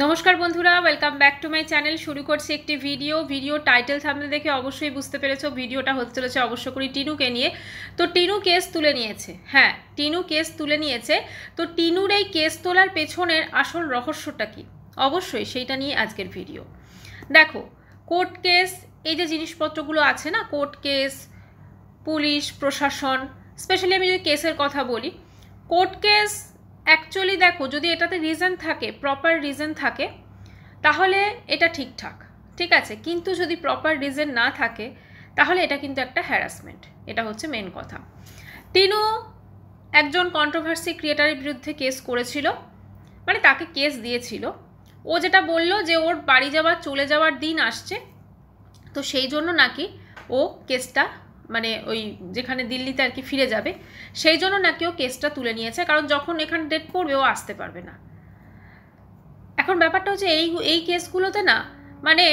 নমস্কার বন্ধুরা, welcome back to my channel. শুরু করছি একটি ভিডিও টাইটেল থাম্বনেল দেখে অবশ্যই বুঝতে পেরেছো ভিডিওটা হতে চলেছে অবশ্য করি টিনুকে নিয়ে। তো টিনু কেস তুলে নিয়েছে, হ্যাঁ টিনু কেস তুলে নিয়েছে। তো টিনুর এই কেস তোলার পেছনের আসল রহস্যটা কি, অবশ্যই সেইটা নিয়ে আজকের ভিডিও। দেখো, কোর্ট কেস, এই যে জিনিসপত্রগুলো আছে না, কোর্ট কেস, পুলিশ প্রশাসন, স্পেশালি আমি যদি কেসের কথা বলি, কোর্ট কেস অ্যাকচুয়ালি দেখো, যদি এটাতে রিজন থাকে, প্রপার রিজন থাকে, তাহলে এটা ঠিকঠাক, ঠিক আছে। কিন্তু যদি প্রপার রিজন না থাকে তাহলে এটা কিন্তু একটা হ্যারাসমেন্ট, এটা হচ্ছে মেন কথা। টিনু একজন কন্ট্রোভার্সি ক্রিয়েটারের বিরুদ্ধে কেস করেছিল, মানে তাকে কেস দিয়েছিল। ও যেটা বলল যে ওর বাড়ি যাওয়ার চলে যাওয়ার দিন আসছে, তো সেই জন্য নাকি ও কেসটা, মানে ওই যেখানে দিল্লিতে আর কি ফিরে যাবে, সেই জন্য নাকি ও কেসটা তুলে নিয়েছে, কারণ যখন এখানে ডেট পড়বে ও আসতে পারবে না। এখন ব্যাপারটা হচ্ছে এই কেসগুলোতে না, মানে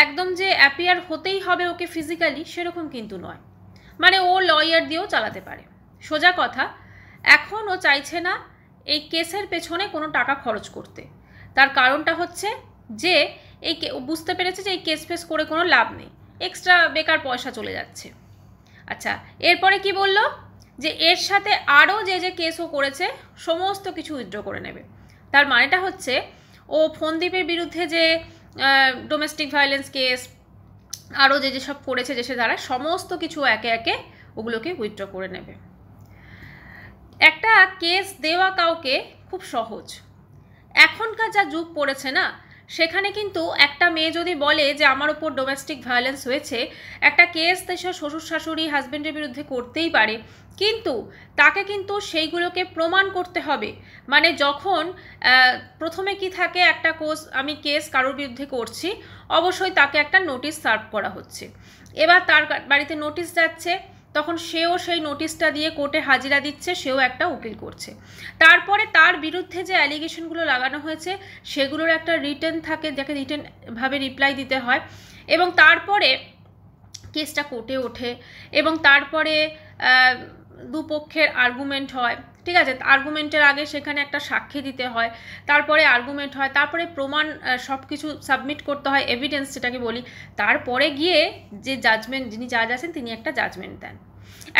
একদম যে অ্যাপিয়ার হতেই হবে ওকে ফিজিক্যালি, সেরকম কিন্তু নয়। মানে ও লয়ার দিয়েও চালাতে পারে, সোজা কথা। এখন ও চাইছে না এই কেসের পেছনে কোনো টাকা খরচ করতে। তার কারণটা হচ্ছে যে ও বুঝতে পেরেছে যে এই কেস ফেস করে কোনো লাভ নেই, এক্সট্রা বেকার পয়সা চলে যাচ্ছে। আচ্ছা, এরপরে কি বলল, যে এর সাথে আরও যে যে কেস ও করেছে সমস্ত কিছু উইথড্র করে নেবে। তার মানেটা হচ্ছে ও ফোনদীপের বিরুদ্ধে যে ডোমেস্টিক ভায়োলেন্স কেস, আরও যে যেসব করেছে, যে সে দ্বারা সমস্ত কিছু একে একে ওগুলোকে উইথড্র করে নেবে। একটা কেস দেওয়া কাউকে খুব সহজ, এখনকার যা যুগ পড়েছে না, সেখানে কিন্তু একটা মেয়ে যদি বলে যে আমার ওপর ডোমেস্টিক ভায়োলেন্স হয়েছে, একটা কেস সে শ্বশুর শাশুড়ি হাজব্যান্ডের বিরুদ্ধে করতেই পারে, কিন্তু তাকে কিন্তু সেইগুলোকে প্রমাণ করতে হবে। মানে যখন প্রথমে কি থাকে, একটা আমি কেস কারোর বিরুদ্ধে করছি, অবশ্যই তাকে একটা নোটিশ সার্ভ করা হচ্ছে। এবার তার বাড়িতে নোটিশ যাচ্ছে, তখন সেও সেই নোটিশটা দিয়ে কোর্টে হাজিরা দিচ্ছে, সেও একটা উকিল করছে। তারপরে তার বিরুদ্ধে যে অ্যালিগেশনগুলো লাগানো হয়েছে সেগুলোর একটা রিটেন থাকে, যাকে রিটেনভাবে রিপ্লাই দিতে হয়, এবং তারপরে কেসটা কোর্টে ওঠে, এবং তারপরে দুপক্ষের আর্গুমেন্ট হয়, ঠিক আছে। আর্গুমেন্টের আগে সেখানে একটা সাক্ষী দিতে হয়, তারপরে আর্গুমেন্ট হয়, তারপরে প্রমাণ সব কিছু সাবমিট করতে হয়, এভিডেন্স যেটাকে বলি। তারপরে গিয়ে যে জাজমেন্ট, যিনি জাজ আছেন তিনি একটা জাজমেন্ট দেন।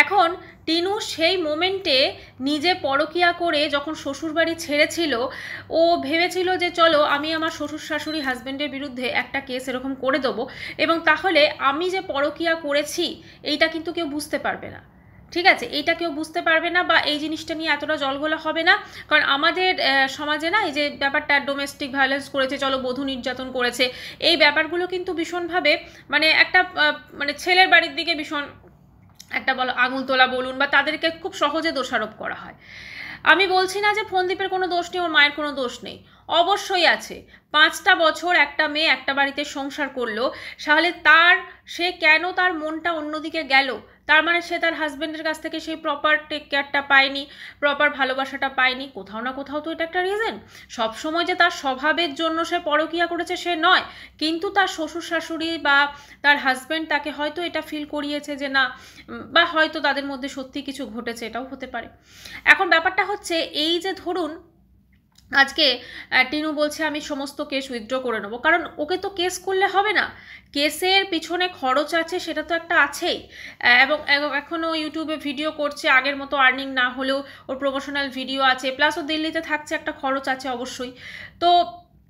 এখন টিনু সেই মোমেন্টে নিজে পরকিয়া করে যখন শ্বশুরবাড়ি ছেড়েছিল, ও ভেবেছিল যে চলো আমি আমার শ্বশুর শাশুড়ি হাজব্যান্ডের বিরুদ্ধে একটা কেস এরকম করে দেবো, এবং তাহলে আমি যে পরকিয়া করেছি এইটা কিন্তু কেউ বুঝতে পারবে না, ঠিক আছে। এইটা কেউ বুঝতে পারবে না, বা এই জিনিসটা নিয়ে এতটা জলঘোলা হবে না। কারণ আমাদের সমাজে না, এই যে ব্যাপারটা ডোমেস্টিক ভায়োলেন্স করেছে, চলো বধূ নির্যাতন করেছে, এই ব্যাপারগুলো কিন্তু ভীষণভাবে, মানে একটা মানে ছেলের বাড়ির দিকে ভীষণ একটা আঙুল তোলা বলুন, বা তাদেরকে খুব সহজে দোষারোপ করা হয়। আমি বলছি না যে ফোনদীপের কোনো দোষ নেই, ওর মায়ের কোনো দোষ নেই, অবশ্যই আছে। 5টা বছর একটা মেয়ে একটা বাড়িতে সংসার করলো, তাহলে সে কেন তার মনটা অন্যদিকে গেল? তার মানে সে তার হাজব্যান্ডের কাছ থেকে সেই প্রপার টেক কেয়ারটা পায়নি, প্রপার ভালোবাসাটা পায়নি, কোথাও না কোথাও তো এটা একটা রিজন। সবসময় যে তার স্বভাবের জন্য সে পরকিয়া করেছে সে নয়, কিন্তু তার শ্বশুর শাশুড়ি বা তার হাজব্যান্ড তাকে হয়তো এটা ফিল করিয়েছে যে না, বা হয়তো তাদের মধ্যে সত্যি কিছু ঘটেছে, এটাও হতে পারে। এখন ব্যাপারটা হচ্ছে এই যে ধরুন আজকে টিনু বলছে আমি সমস্ত কেস উইথড্র করে নেবো, কারণ ওকে তো কেস করলে হবে না, কেসের পিছনে খরচ আছে, সেটা তো একটা আছেই। এবং এখনও ইউটিউবে ভিডিও করছে, আগের মতো আর্নিং না হলেও ওর প্রমোশনাল ভিডিও আছে, প্লাস ও দিল্লিতে থাকছে, একটা খরচ আছে অবশ্যই। তো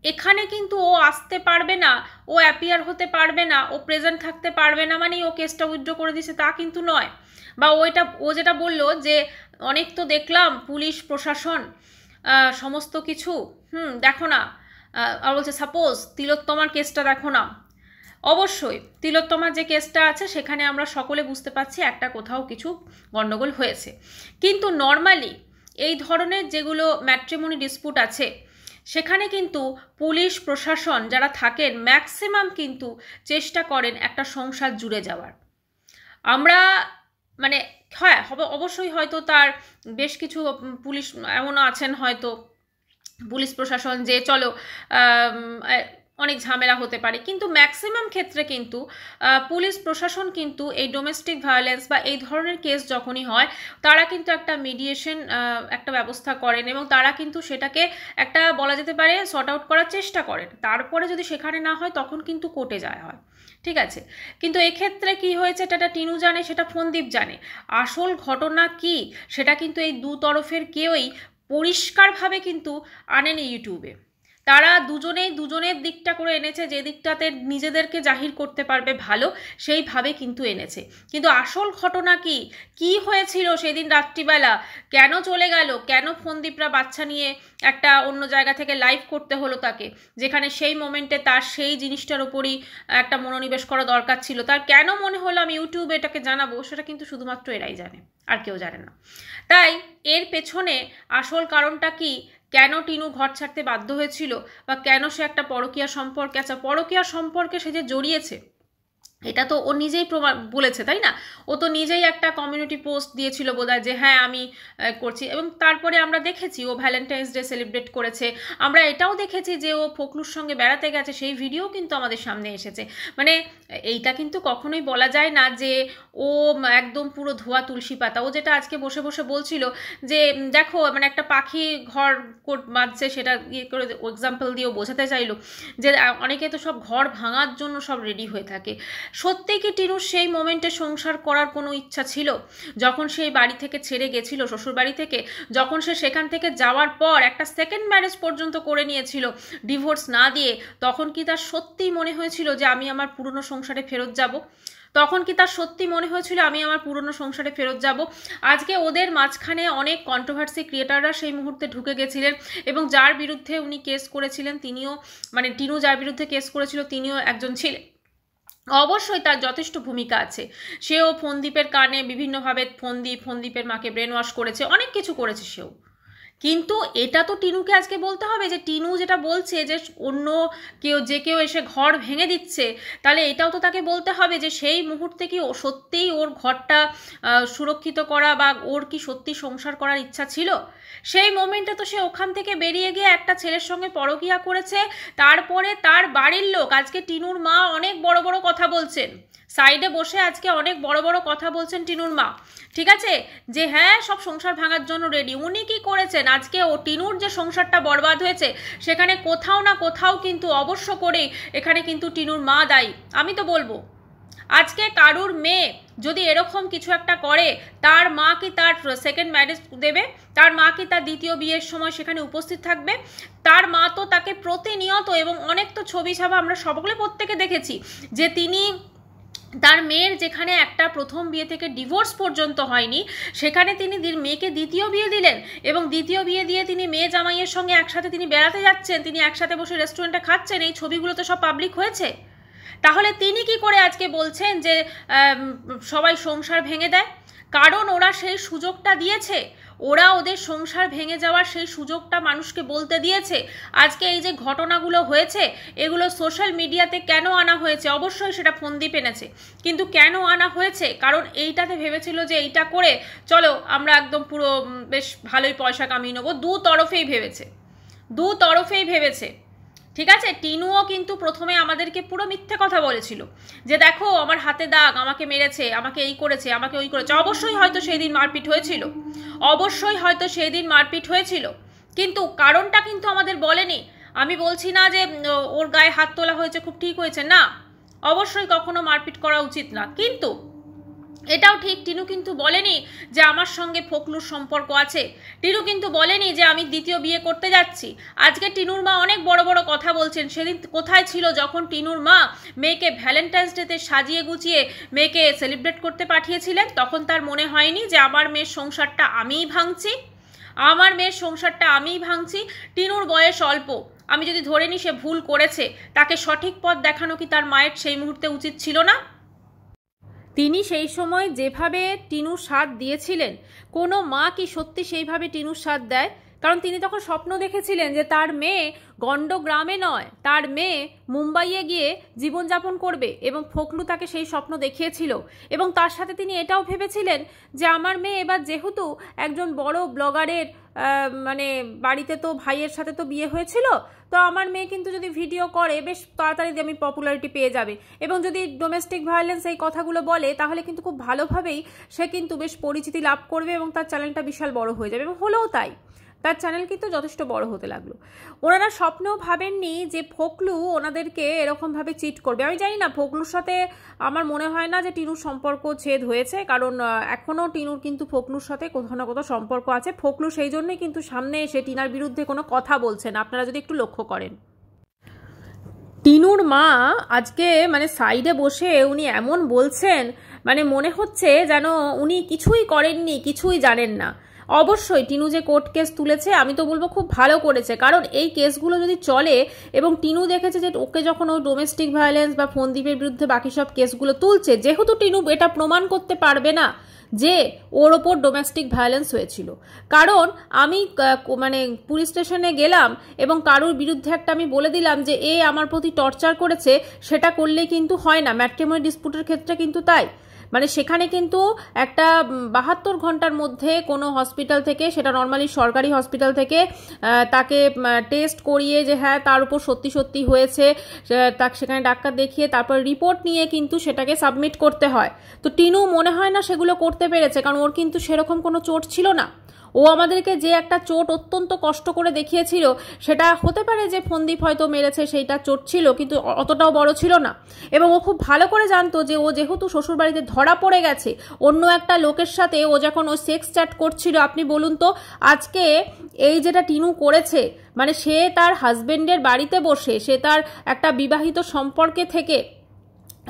এখানে কিন্তু ও আসতে পারবে না, ও অ্যাপিয়ার হতে পারবে না, ও প্রেজেন্ট থাকতে পারবে না, মানে ও কেসটা উইথড্র করে দিছে তা কিন্তু নয়। বা ও যেটা বললো যে অনেক তো দেখলাম পুলিশ প্রশাসন সমস্ত কিছু, দেখো না। আর বলছে সাপোজ তিলোত্তমার কেসটা দেখো না, অবশ্যই তিলোত্তমার যে কেসটা আছে সেখানে আমরা সকলে বুঝতে পারছি একটা কোথাও কিছু গণ্ডগোল হয়েছে, কিন্তু নর্মালি এই ধরনের যেগুলো ম্যাট্রিমনি ডিসপুট আছে সেখানে কিন্তু পুলিশ প্রশাসন যারা থাকেন ম্যাক্সিমাম কিন্তু চেষ্টা করেন একটা সংসার জুড়ে যাওয়ার। আমরা মানে হ্যাঁ হবে অবশ্যই, হয়তো তার বেশ কিছু পুলিশ এমনও আছেন, হয়তো পুলিশ প্রশাসন যে চলো অনেক ঝামেলা হতে পারে, কিন্তু ম্যাক্সিমাম ক্ষেত্রে কিন্তু পুলিশ প্রশাসন কিন্তু এই ডোমেস্টিক ভায়োলেন্স বা এই ধরনের কেস যখনই হয় তারা কিন্তু একটা মিডিয়েশন একটা ব্যবস্থা করেন এবং তারা কিন্তু সেটাকে একটা বলা যেতে পারে সর্ট আউট করার চেষ্টা করেন। তারপরে যদি সেখানে না হয় তখন কিন্তু কোর্টে যায় হয়, ঠিক আছে। কিন্তু এক্ষেত্রে কি হয়েছে এটা টিনু জানে, সেটা ফোনদীপ জানে। আসল ঘটনা কি সেটা কিন্তু এই দু তরফের কেউই পরিষ্কারভাবে কিন্তু আনেনি ইউটিউবে। তারা দুজনের দিকটা করে এনেছে, যে দিকটাতে নিজেদেরকে জাহির করতে পারবে ভালো সেইভাবে কিন্তু এনেছে। কিন্তু আসল ঘটনা কি কি হয়েছিল সেদিন রাত্রিবেলা, কেন চলে গেল, কেন ফোনদীপরা বাচ্চা নিয়ে একটা অন্য জায়গা থেকে লাইভ করতে হলো তাকে, যেখানে সেই মোমেন্টে তার সেই জিনিসটার উপরই একটা মনোনিবেশ করা দরকার ছিল, তার কেন মনে হলো আমি ইউটিউবে এটাকে জানাবো, সেটা কিন্তু শুধুমাত্র এরাই জানে, আর কেউ জানে না। তাই এর পেছনে আসল কারণটা কি, কেন টিনু ঘর ছাড়তে বাধ্য হয়েছিল, বা কেন সে একটা পরকীয়া সম্পর্কে, আচ্ছা পরকীয়া সম্পর্কে সে যে জড়িয়েছে এটা তো ও নিজেই বলেছে, তাই না? ও তো নিজেই একটা কমিউনিটি পোস্ট দিয়েছিল বোধহয় যে হ্যাঁ আমি করছি, এবং তারপরে আমরা দেখেছি ও ভ্যালেন্টাইন্স ডে সেলিব্রেট করেছে। আমরা এটাও দেখেছি যে ও ফকলুর সঙ্গে বেড়াতে গেছে, সেই ভিডিও কিন্তু আমাদের সামনে এসেছে। মানে এইটা কিন্তু কখনোই বলা যায় না যে ও একদম পুরো ধোয়া তুলসী পাতা। ও যেটা আজকে বসে বসে বলছিল যে দেখো মানে একটা পাখি ঘর বাঁধছে, সেটা ইয়ে করে এক্সাম্পল দিয়েও বোঝাতে চাইলো যে অনেকে তো সব ঘর ভাঙার জন্য সব রেডি হয়ে থাকে। সত্যি কি টিনুর সেই মোমেন্টে সংসার করার কোনো ইচ্ছা ছিল? যখন সেই বাড়ি থেকে ছেড়ে গেছিল, শ্বশুর বাড়ি থেকে, যখন সে সেখান থেকে যাওয়ার পর একটা সেকেন্ড ম্যারেজ পর্যন্ত করে নিয়েছিল ডিভোর্স না দিয়ে, তখন কি তার সত্যিই মনে হয়েছিল যে আমি আমার পুরনো সংসারে ফেরত যাব? তখন কি তার সত্যি মনে হয়েছিল আমি আমার পুরনো সংসারে ফেরত যাব? আজকে ওদের মাঝখানে অনেক কন্ট্রোভার্সি ক্রিয়েটাররা সেই মুহূর্তে ঢুকে গেছিলেন, এবং যার বিরুদ্ধে উনি কেস করেছিলেন তিনিও, মানে টিনু যার বিরুদ্ধে কেস করেছিল তিনিও একজন ছিলেন। অবশ্যই তার যথেষ্ট ভূমিকা আছে, সেও ফোনদীপের কানে বিভিন্নভাবে ফোনদীপের মাকে ব্রেন ওয়াশ করেছে, অনেক কিছু করেছে সেও। কিন্তু এটা তো টিনুকে আজকে বলতে হবে যে টিনু যেটা বলছে যে অন্য কেউ এসে ঘর ভেঙে দিচ্ছে, তাহলে এটাও তো তাকে বলতে হবে যে সেই মুহূর্তে কি ও সত্যিই ওর ঘরটা সুরক্ষিত করা বা ওর কি সত্যি সংসার করার ইচ্ছা ছিল? সেই মোমেন্টে তো সে ওখান থেকে বেরিয়ে গিয়ে একটা ছেলের সঙ্গে পরকীয়া করেছে। তারপরে তার বাড়ির লোক, আজকে টিনুর মা অনেক বড় বড় কথা বলছেন, সাইডে বসে আজকে অনেক বড় বড় কথা বলছেন টিনুর মা, ঠিক আছে, যে হ্যাঁ সব সংসার ভাঙার জন্য রেডি। উনি কি করেছেন? আজকে ও টিনুর যে সংসারটা বরবাদ হয়েছে সেখানে কোথাও না কোথাও কিন্তু অবশ্য করেই এখানে কিন্তু টিনুর মা দায়ী। আমি তো বলবো আজকে কারুর মেয়ে যদি এরকম কিছু একটা করে, তার মা কি তার সেকেন্ড ম্যারেজ দেবে? তার মা কি তার দ্বিতীয় বিয়ের সময় সেখানে উপস্থিত থাকবে? তার মা তো তাকে প্রতিনিয়ত, এবং অনেক তো ছবি ছাপা আমরা সকলে প্রত্যেকে দেখেছি যে তিনি তার মেয়ের যেখানে একটা প্রথম বিয়ে থেকে ডিভোর্স পর্যন্ত হয়নি, সেখানে তিনি মেয়েকে দ্বিতীয় বিয়ে দিলেন, এবং দ্বিতীয় বিয়ে দিয়ে তিনি মেয়ে জামাইয়ের সঙ্গে একসাথে তিনি বেড়াতে যাচ্ছেন, তিনি একসাথে বসে রেস্টুরেন্টে খাচ্ছেন, এই ছবিগুলো তো সব পাবলিক হয়েছে। তাহলে তিনি কি করে আজকে বলছেন যে সবাই সংসার ভেঙে দেয়? কারণ ওরা সেই সুযোগটা দিয়েছে, ওরা ওদের সংসার ভেঙে যাওয়ার সেই সুযোগটা মানুষকে বলতে দিয়েছে। আজকে এই যে ঘটনাগুলো হয়েছে এগুলো সোশ্যাল মিডিয়াতে কেন আনা হয়েছে? অবশ্যই সেটা ফোনদীপ এনেছে, কিন্তু কেন আনা হয়েছে? কারণ এইটাতে ভেবেছিল যে এইটা করে চলো আমরা একদম পুরো বেশ ভালোই পয়সা কামিয়ে নেবো। দু তরফেই ভেবেছে, ঠিক আছে। টিনুও কিন্তু প্রথমে আমাদেরকে পুরো মিথ্যে কথা বলেছিল যে দেখো আমার হাতে দাগ, আমাকে মেরেছে, আমাকে এই করেছে, আমাকে ওই করেছে। অবশ্যই হয়তো সেই দিন মারপিট হয়েছিল, কিন্তু কারণটা কিন্তু আমাদের বলেনি। আমি বলছি না যে ওর গায়ে হাত তোলা হয়েছে খুব ঠিক হয়েছে, না, অবশ্যই কখনো মারপিট করা উচিত না। কিন্তু এটাও ঠিক টিনু কিন্তু বলেনি যে আমার সঙ্গে ফকলুর সম্পর্ক আছে, টিনু কিন্তু বলেনি যে আমি দ্বিতীয় বিয়ে করতে যাচ্ছি। আজকে টিনুর মা অনেক বড় বড় কথা বলছেন। সেদিন কোথায় ছিল যখন টিনুর মা মেয়েকে ভ্যালেন্টাইন্স ডেতে সাজিয়ে গুছিয়ে মেয়েকে সেলিব্রেট করতে পাঠিয়েছিলেন? তখন তার মনে হয়নি যে আমার মেয়ের সংসারটা আমিই ভাঙছি। টিনুর বয়স অল্প, আমি যদি ধরে নিই সে ভুল করেছে, তাকে সঠিক পথ দেখানো কি তার মায়ের সেই মুহূর্তে উচিত ছিল না? তিনি সেই সময় যেভাবে টিনুর সাথ দিয়েছিলেন, কোনো মা কি সত্যি সেইভাবে টিনুর সাথ দেয়? কারণ তিনি তখন স্বপ্ন দেখেছিলেন যে তার মেয়ে গণ্ডগ্রামে নয়, তার মেয়ে মুম্বাইয়ে গিয়ে জীবনযাপন করবে, এবং ফখরু তাকে সেই স্বপ্ন দেখিয়েছিল। এবং তার সাথে তিনি এটাও ভেবেছিলেন যে আমার মেয়ে এবার যেহেতু একজন বড় ব্লগারের মানে বাড়িতে তো ভাইয়ের সাথে তো বিয়ে হয়েছিল, তো আমার মেয়ে কিন্তু যদি ভিডিও করে বেশ তাড়াতাড়ি আমি পপুলারিটি পেয়ে যাবে, এবং যদি ডোমেস্টিক ভায়োলেন্স এই কথাগুলো বলে তাহলে কিন্তু খুব ভালোভাবেই সে কিন্তু বেশ পরিচিতি লাভ করবে এবং তার চ্যানেলটা বিশাল বড় হয়ে যাবে। এবং হলেও তাই, তার চ্যানেল কিন্তু যথেষ্ট বড় হতে লাগলো। ওনারা স্বপ্নেও ভাবেননি যে ফখরু ওনাদেরকে এরকমভাবে চিট করবে। আমি জানি না, ফখরুর সাথে আমার মনে হয় না যে টিনুর সম্পর্ক ছেদ হয়েছে, কারণ এখনও টিনুর কিন্তু ফখরুর সাথে কোথাও না কোথাও সম্পর্ক আছে। ফখরু সেই জন্যই কিন্তু সামনে এসে টিনার বিরুদ্ধে কোনো কথা বলছেন, আপনারা যদি একটু লক্ষ্য করেন। টিনুর মা আজকে মানে সাইডে বসে উনি এমন বলছেন, মানে মনে হচ্ছে যেন উনি কিছুই করেননি, কিছুই জানেন না। অবশ্যই টিনু যে কোর্ট কেস তুলেছে আমি তো বলবো খুব ভালো করেছে, কারণ এই কেসগুলো যদি চলে এবং টিনু দেখেছে যে ওকে যখন ও ডোমেস্টিক ভায়োলেন্স বা ফোনদীপের বিরুদ্ধে বাকি সব কেসগুলো তুলছে, যেহেতু টিনু এটা প্রমাণ করতে পারবে না যে ওর ওপর ডোমেস্টিক ভায়োলেন্স হয়েছিল। কারণ আমি মানে পুলিশ স্টেশনে গেলাম এবং কারোর বিরুদ্ধে একটা আমি বলে দিলাম যে এ আমার প্রতি টর্চার করেছে, সেটা করলেই কিন্তু হয় না। ম্যাট্রিমনি ডিসপুটের ক্ষেত্রে কিন্তু তাই, মানে সেখানে কিন্তু একটা 72 ঘন্টার মধ্যে কোনো হসপিটাল থেকে, সেটা নর্মালি সরকারি হসপিটাল থেকে তাকে টেস্ট করিয়ে যে হ্যাঁ তার উপর সত্যি সত্যি হয়েছে, তাকে সেখানে ডাক্তার দেখিয়ে তারপর রিপোর্ট নিয়ে কিন্তু সেটাকে সাবমিট করতে হয়। তো টিনু মনে হয় না সেগুলো করতে পেরেছে, কারণ ওর কিন্তু সেরকম কোনো চোট ছিল না। ও আমাদেরকে যে একটা চোট অত্যন্ত কষ্ট করে দেখিয়েছিল, সেটা হতে পারে যে ফোনদীপ হয়তো মেরেছে, সেইটা চোট ছিল, কিন্তু অতটাও বড় ছিল না। এবং ও খুব ভালো করে জানতো যে ও যেহেতু শ্বশুরবাড়িতে ধরা পড়ে গেছে অন্য একটা লোকের সাথে, ও যখন ও সেক্স চ্যাট করছিল, আপনি বলুন তো আজকে এই যেটা টিনু করেছে, মানে সে তার হাজবেন্ডের বাড়িতে বসে, সে তার একটা বিবাহিত সম্পর্কে থেকে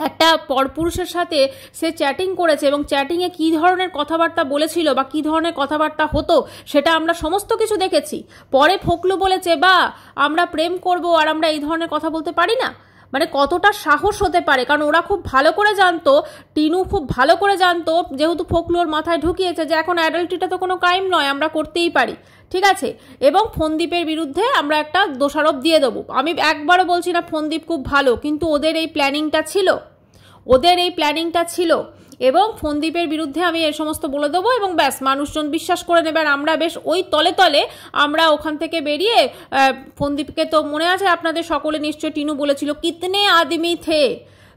একটা পরপুরুষের সাথে সে চ্যাটিং করেছে, এবং চ্যাটিংয়ে কী ধরনের কথাবার্তা বলেছিল বা কী ধরনের কথাবার্তা হতো সেটা আমরা সমস্ত কিছু দেখেছি। পরে ফখরু বলেছে বা আমরা প্রেম করব আর আমরা এই ধরনের কথা বলতে পারি না, মানে কতটা সাহস হতে পারে। কারণ ওরা খুব ভালো করে জানতো, টিনু খুব ভালো করে জানতো, যেহেতু ফখরু ওর মাথায় ঢুকিয়েছে যে এখন অ্যাডাল্টিটা তো কোনো ক্রাইম নয়, আমরা করতেই পারি, ঠিক আছে। এবং ফোনদীপের বিরুদ্ধে আমরা একটা দোষারোপ দিয়ে দেবো। আমি একবারও বলছি না ফোনদীপ খুব ভালো, কিন্তু ওদের এই প্ল্যানিংটা ছিল, এবং ফোনদীপের বিরুদ্ধে আমি এই সমস্ত বলে দেবো এবং ব্যাস মানুষজন বিশ্বাস করে নেবে। আর আমরা বেশ ওই তলে তলে আমরা ওখান থেকে বেরিয়ে ফোনদীপকে, তো মনে আছে আপনাদের সকলে নিশ্চয় টিনু বলেছিল কিতনে আদমি থে,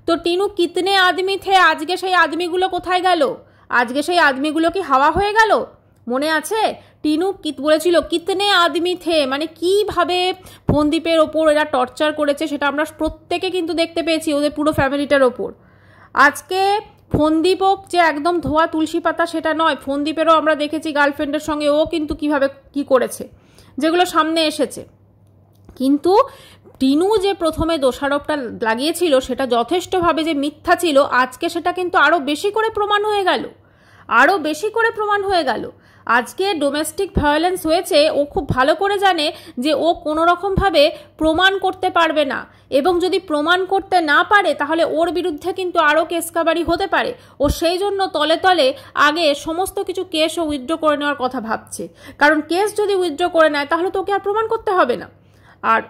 তো টিনু কিতনে আদমি থে, আজকে সেই আদমিগুলো কোথায় গেল? আজকে সেই আদমিগুলো কি হাওয়া হয়ে গেল? মনে আছে টিনু বলেছিল কিতনে আদমি থে, মানে কিভাবে ফোনদীপের ওপর এরা টর্চার করেছে সেটা আমরা প্রত্যেকে কিন্তু দেখতে পেয়েছি, ওদের পুরো ফ্যামিলিটার ওপর। আজকে ফোনদীপও যে একদম ধোয়া তুলসী পাতা সেটা নয়, ফোনদীপেরও আমরা দেখেছি গার্লফ্রেন্ডের সঙ্গে ও কিন্তু কিভাবে কি করেছে, যেগুলো সামনে এসেছে। কিন্তু টিনু যে প্রথমে দোষারোপটা লাগিয়েছিল সেটা যথেষ্টভাবে যে মিথ্যা ছিল, আজকে সেটা কিন্তু আরও বেশি করে প্রমাণ হয়ে গেল। আজকে ডোমেস্টিক ভায়োলেন্স হয়েছে, ও খুব ভালো করে জানে যে ও কোনো রকমভাবে প্রমাণ করতে পারবে না, এবং যদি প্রমাণ করতে না পারে তাহলে ওর বিরুদ্ধে কিন্তু আরও কেস কাবারি হতে পারে। ও সেই জন্য তলে তলে আগে সমস্ত কিছু কেস ও উইথড্র করে নেওয়ার কথা ভাবছে, কারণ কেস যদি উইথড্র করে নেয় তাহলে তো ওকে আর প্রমাণ করতে হবে না। আর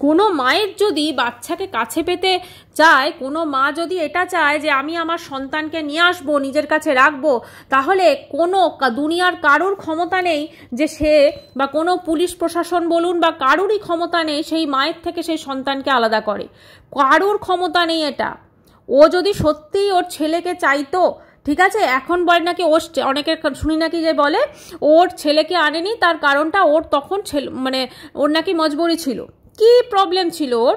কোনো মায়ের যদি বাচ্চাকে কাছে পেতে চায়, কোনো মা যদি এটা চায় যে আমি আমার সন্তানকে নিয়ে আসবো, নিজের কাছে রাখবো, তাহলে কোনো দুনিয়ার কারুর ক্ষমতা নেই যে সে, বা কোনো পুলিশ প্রশাসন বলুন বা কারুরই ক্ষমতা নেই সেই মায়ের থেকে সেই সন্তানকে আলাদা করে, কারুর ক্ষমতা নেই এটা। ও যদি সত্যিই ওর ছেলেকে চাইতো, ঠিক আছে, এখন বলে নাকি ওর অনেকের শুনি নাকি যে বলে ওর ছেলেকে আনেনি, তার কারণটা ওর তখন মানে ওর নাকি মজবুরি ছিল। কি প্রবলেম ছিল ওর?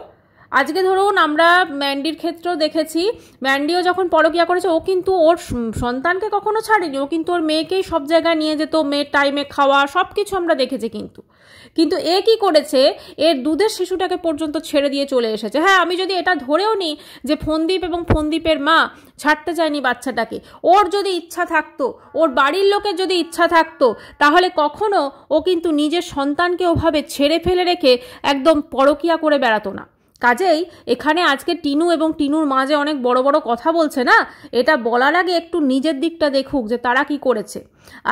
আজকে ধরুন আমরা ম্যান্ডির ক্ষেত্রেও দেখেছি, ম্যান্ডিও যখন পরকীয়া করেছে ও কিন্তু ওর সন্তানকে কখনো ছাড়েনি, ও কিন্তু ওর মেয়েকেই সব জায়গায় নিয়ে যেত, মেয়ের টাইমে খাওয়া সব কিছু আমরা দেখেছি। কিন্তু এ কি করেছে, এর দুধের শিশুটাকে পর্যন্ত ছেড়ে দিয়ে চলে এসেছে। হ্যাঁ, আমি যদি এটা ধরেও নিই যে ফোনদীপ এবং ফোনদীপের মা ছাড়তে চায়নি বাচ্চাটাকে, ওর যদি ইচ্ছা থাকতো, ওর বাড়ির লোকের যদি ইচ্ছা থাকতো, তাহলে কখনো ও কিন্তু নিজের সন্তানকে ওভাবে ছেড়ে ফেলে রেখে একদম পরকীয়া করে বেড়াতো না। কাজেই এখানে আজকে টিনু এবং টিনুর মা যে অনেক বড় বড় কথা বলছে না, এটা বলার আগে একটু নিজের দিকটা দেখুক যে তারা কি করেছে।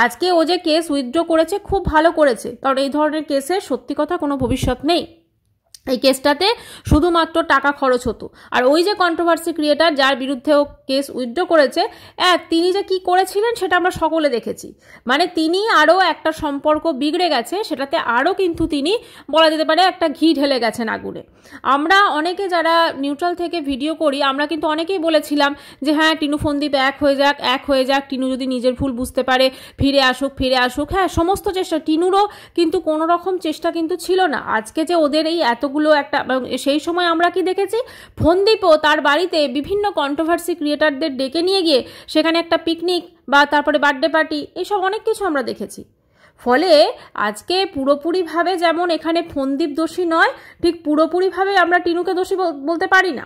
আজকে ও যে কেস উইথড্র করেছে খুব ভালো করেছে, কারণ এই ধরনের কেসে সত্যি কথা কোনো ভবিষ্যৎ নেই। এই কেসটাতে শুধুমাত্র টাকা খরচ হতো। আর ওই যে কন্ট্রোভার্সি ক্রিয়েটার যার বিরুদ্ধে ও কেস উইথড্র করেছে, তিনি যে কি করেছিলেন সেটা আমরা সকলে দেখেছি। মানে তিনি আরও একটা সম্পর্ক বিগড়ে গেছে, সেটাতে আরও কিন্তু তিনি বলা যেতে পারে একটা ঘি ঢেলে গেছেন আগুনে। আমরা অনেকে যারা নিউট্রাল থেকে ভিডিও করি, আমরা কিন্তু অনেকেই বলেছিলাম যে হ্যাঁ টিনু ফন্দীপ এক হয়ে যাক, টিনু যদি নিজের ভুল বুঝতে পারে ফিরে আসুক। হ্যাঁ, সমস্ত চেষ্টা, টিনুরও কিন্তু কোনো রকম চেষ্টা কিন্তু ছিল না। আজকে যে ওদের এই এতগুলো একটা, সেই সময় আমরা কি দেখেছি, ফন্দীপও তার বাড়িতে বিভিন্ন কন্ট্রোভার্সি ক্রিয়েটারদের ডেকে নিয়ে গিয়ে সেখানে একটা পিকনিক বা তারপরে বার্থডে পার্টি, এইসব অনেক কিছু আমরা দেখেছি। ফলে আজকে পুরোপুরিভাবে যেমন এখানে ফন্দীপ দোষী নয়, ঠিক পুরোপুরিভাবে আমরা টিনুকে দোষী বলতে পারি না।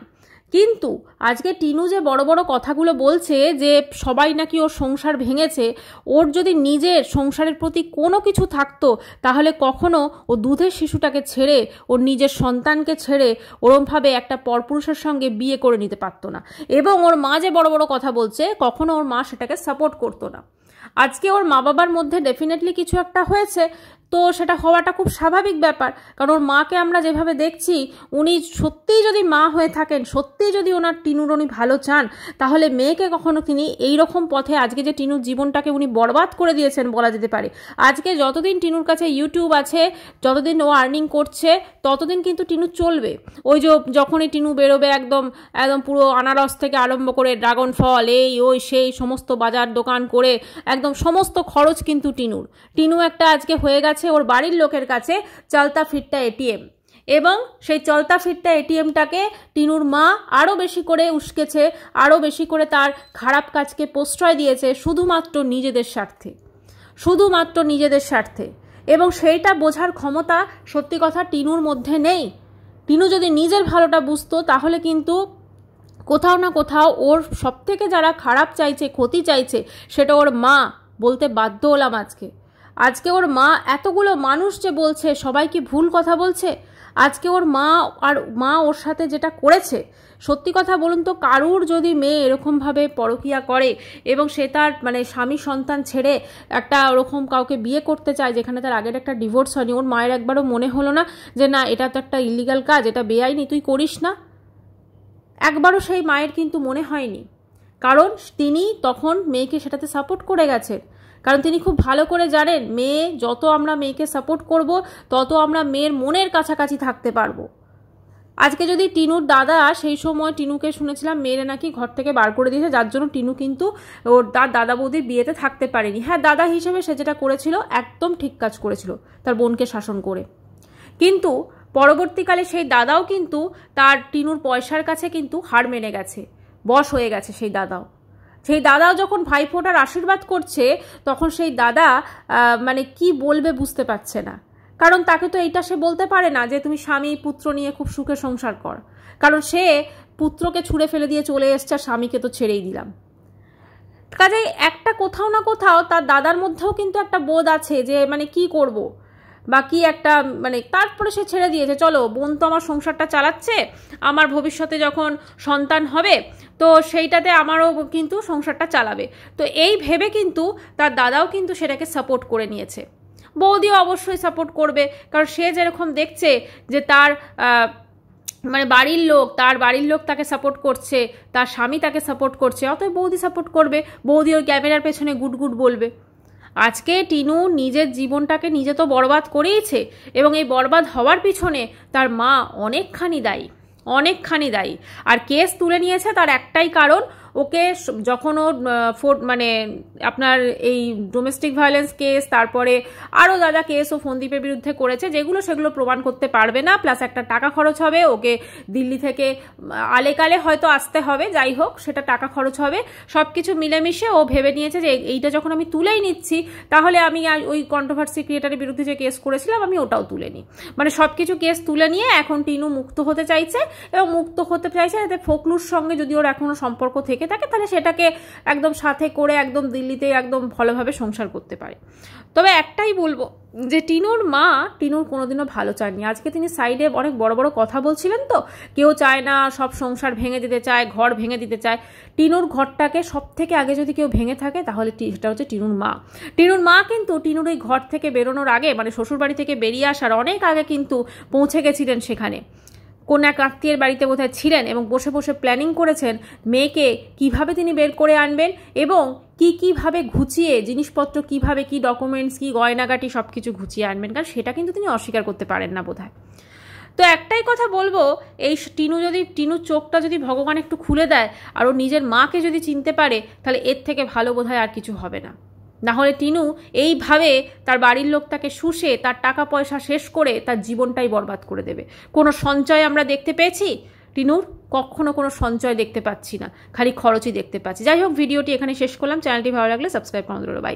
কিন্তু আজকে টিনু যে বড় বড় কথাগুলো বলছে যে সবাই নাকি ওর সংসার ভেঙেছে, ওর যদি নিজের সংসারের প্রতি কোনো কিছু থাকতো তাহলে কখনো ও দুধের শিশুটাকে ছেড়ে, ওর নিজের সন্তানকে ছেড়ে ওরমভাবে একটা পরপুরুষের সঙ্গে বিয়ে করে নিতে পারতো না। এবং ওর মা যে বড় বড় কথা বলছে, কখনো ওর মা সেটাকে সাপোর্ট করতো না। আজকে ওর মা বাবার মধ্যে ডেফিনেটলি কিছু একটা হয়েছে, তো সেটা হওয়াটা খুব স্বাভাবিক ব্যাপার। কারণ ওর মাকে আমরা যেভাবে দেখছি, উনি সত্যিই যদি মা হয়ে থাকেন, সত্যিই যদি ওনার টিনুর উনি ভালো চান, তাহলে মেয়েকে কখনো তিনি এই রকম পথে, আজকে যে টিনুর জীবনটাকে উনি বরবাদ করে দিয়েছেন বলা যেতে পারে। আজকে যতদিন টিনুর কাছে ইউটিউব আছে, যতদিন ও আর্নিং করছে, ততদিন কিন্তু টিনু চলবে। ওই যে যখনই টিনু বেরোবে একদম পুরো আনারস থেকে আরম্ভ করে ড্রাগন ফল, সেই সমস্ত বাজার দোকান করে একদম সমস্ত খরচ কিন্তু টিনু একটা আজকে হয়ে গেছে ওর বাড়ির লোকের কাছে চলতা ফিরতা এটিএম। এবং সেই চলতা ফিরতা এটিএমটাকে টিনুর মা আরও বেশি করে উস্কেছে, আরও বেশি করে তার খারাপ কাজকে প্রশ্রয় দিয়েছে শুধুমাত্র নিজেদের স্বার্থে। এবং সেইটা বোঝার ক্ষমতা সত্যি কথা টিনুর মধ্যে নেই। টিনু যদি নিজের ভালোটা বুঝতো, তাহলে কিন্তু কোথাও না কোথাও ওর সবথেকে যারা খারাপ চাইছে, ক্ষতি চাইছে, সেটা ওর মা বলতে বাধ্য হলাম আজকে ওর মা। এতগুলো মানুষ যে বলছে সবাই কি ভুল কথা বলছে? আজকে ওর মা ওর সাথে যেটা করেছে, সত্যি কথা বলুন তো, কারুর যদি মেয়ে এরকমভাবে পরকীয়া করে এবং সে তার স্বামী সন্তান ছেড়ে একটা ওরকম কাউকে বিয়ে করতে চায় যেখানে তার আগের একটা ডিভোর্স হয়নি, ওর মায়ের একবারও মনে হলো না যে না এটা তো একটা ইলিগাল কাজ, এটা বেআইনি, তুই করিস না? একবারও সেই মায়ের কিন্তু মনে হয়নি। কারণ তিনি তখন মেয়েকে সেটাতে সাপোর্ট করে গেছেন। কারণ তিনি খুব ভালো করে জানেন, যত আমরা মেয়েকে সাপোর্ট করব, তত আমরা মেয়ের মনের কাছাকাছি থাকতে পারবো। আজকে যদি টিনুর দাদা, সেই সময় টিনুকে শুনেছিলাম মেয়েরে নাকি ঘর থেকে বার করে দিয়েছে, যার জন্য টিনু কিন্তু তার দাদা বৌদির বিয়েতে থাকতে পারেনি। হ্যাঁ, দাদা হিসেবে সে যেটা করেছিল একদম ঠিক কাজ করেছিল, তার বোনকে শাসন করে। কিন্তু পরবর্তীকালে সেই দাদাও কিন্তু তার টিনুর পয়সার কাছে কিন্তু হার মেনে গেছে, বশ হয়ে গেছে। সেই দাদাও যখন ভাইফোঁটার আশীর্বাদ করছে, তখন সেই দাদা কি বলবে বুঝতে পারছে না। কারণ তাকে তো এইটা সে বলতে পারে না যে তুমি স্বামী পুত্র নিয়ে খুব সুখে সংসার কর, কারণ সে পুত্রকে ছুঁড়ে ফেলে দিয়ে চলে এসছে, আর স্বামীকে তো ছেড়েই দিলাম। কাজেই একটা কোথাও না কোথাও তার দাদার মধ্যেও কিন্তু একটা বোধ আছে যে কি করব, বা কি একটা তারপরে সে ছেড়ে দিয়েছে, চলো বোন তো আমার সংসারটা চালাচ্ছে, আমার ভবিষ্যতে যখন সন্তান হবে তো সেইটাতে আমারও কিন্তু সংসারটা চালাবে। তো এই ভেবে কিন্তু তার দাদাও কিন্তু সেটাকে সাপোর্ট করে নিয়েছে। বৌদিও অবশ্যই সাপোর্ট করবে, কারণ সে যেরকম দেখছে যে তার বাড়ির লোক তাকে সাপোর্ট করছে, তার স্বামী তাকে সাপোর্ট করছে, অতএব বৌদি সাপোর্ট করবে। বৌদি ওই ক্যামেরার পেছনে গুড গুড বলবে। আজকে টিনু নিজের জীবনটাকে নিজে তো বরবাদ করেইছে, এবং এই বরবাদ হওয়ার পিছনে তার মা অনেকখানি দায়ী। আর কেস তুলে নিয়েছে তার একটাই কারণ, ওকে যখন ও আপনার এই ডোমেস্টিক ভায়োলেন্স কেস, তারপরে আরও যা কেস ও ফন্দীপের বিরুদ্ধে করেছে, সেগুলো প্রমাণ করতে পারবে না, প্লাস একটা টাকা খরচ হবে, ওকে দিল্লি থেকে আলেকালে হয়তো আসতে হবে, যাই হোক সেটা টাকা খরচ হবে, সব কিছু মিলেমিশে ও ভেবে নিয়েছে যে এইটা যখন আমি তুলেই নিচ্ছি, তাহলে আমি ওই কন্ট্রোভার্সি ক্রিয়েটারের বিরুদ্ধে যে কেস করেছিলাম আমি ওটাও তুলে নিই। সব কিছু কেস তুলে নিয়ে এখন টিনু মুক্ত হতে চাইছে, এবং মুক্ত হতে চাইছে যাতে ফোকলুর সঙ্গে যদি ওর এখনো সম্পর্ক থেকে থেকে থাকে তাহলে সেটাকে একদম সাথে করে একদম দিল্লিতে একদম ভালোভাবে সংসার করতে পারে। তবে একটাই বলবো যে টিনুর মা টিনুর কোনোদিনও ভালো চায়নি। আজকে তিনি সাইডে অনেক বড় বড় কথা বলছিলেন, তো কেউ চায় না, সব সংসার ভেঙে দিতে চায়, ঘর ভেঙে দিতে চায়। টিনুর ঘরটাকে সব থেকে আগে যদি কেউ ভেঙে থাকে তাহলে সেটা হচ্ছে টিনুর মা। টিনুর মা কিন্তু টিনুর এই ঘর থেকে বেরোনোর আগে, মানে শ্বশুরবাড়ি থেকে বেরিয়ে আসার অনেক আগে কিন্তু পৌঁছে গেছিলেন সেখানে, কোন এক আত্মীয়ের বাড়িতে বোধহয় ছিলেন এবং বসে বসে প্ল্যানিং করেছেন মেয়েকে কিভাবে তিনি বের করে আনবেন এবং কীভাবে ঘুচিয়ে জিনিসপত্র, কিভাবে কি ডকুমেন্টস, কি গয়নাগাটি সব কিছু ঘুচিয়ে আনবেন, কারণ সেটা কিন্তু তিনি অস্বীকার করতে পারেন না বোধহয়। তো একটাই কথা বলবো, এই টিনুর চোখটা যদি ভগবান একটু খুলে দেয় আর ও নিজের মাকে যদি চিনতে পারে, তাহলে এর থেকে ভালো বোধহয় আর কিছু হবে না। নাহলে টিনু এইভাবে তার বাড়ির লোকটাকে শুষে তার টাকা পয়সা শেষ করে তার জীবনটাই বরবাদ করে দেবে। কোনো সঞ্চয় আমরা দেখতে পেয়েছি টিনুর? কখনো কোনো সঞ্চয় দেখতে পাচ্ছি না, খালি খরচই দেখতে পাচ্ছি। যাই হোক, ভিডিওটি এখানে শেষ করলাম। চ্যানেলটি ভালো লাগলে সাবস্ক্রাইব করে দিও। বাই।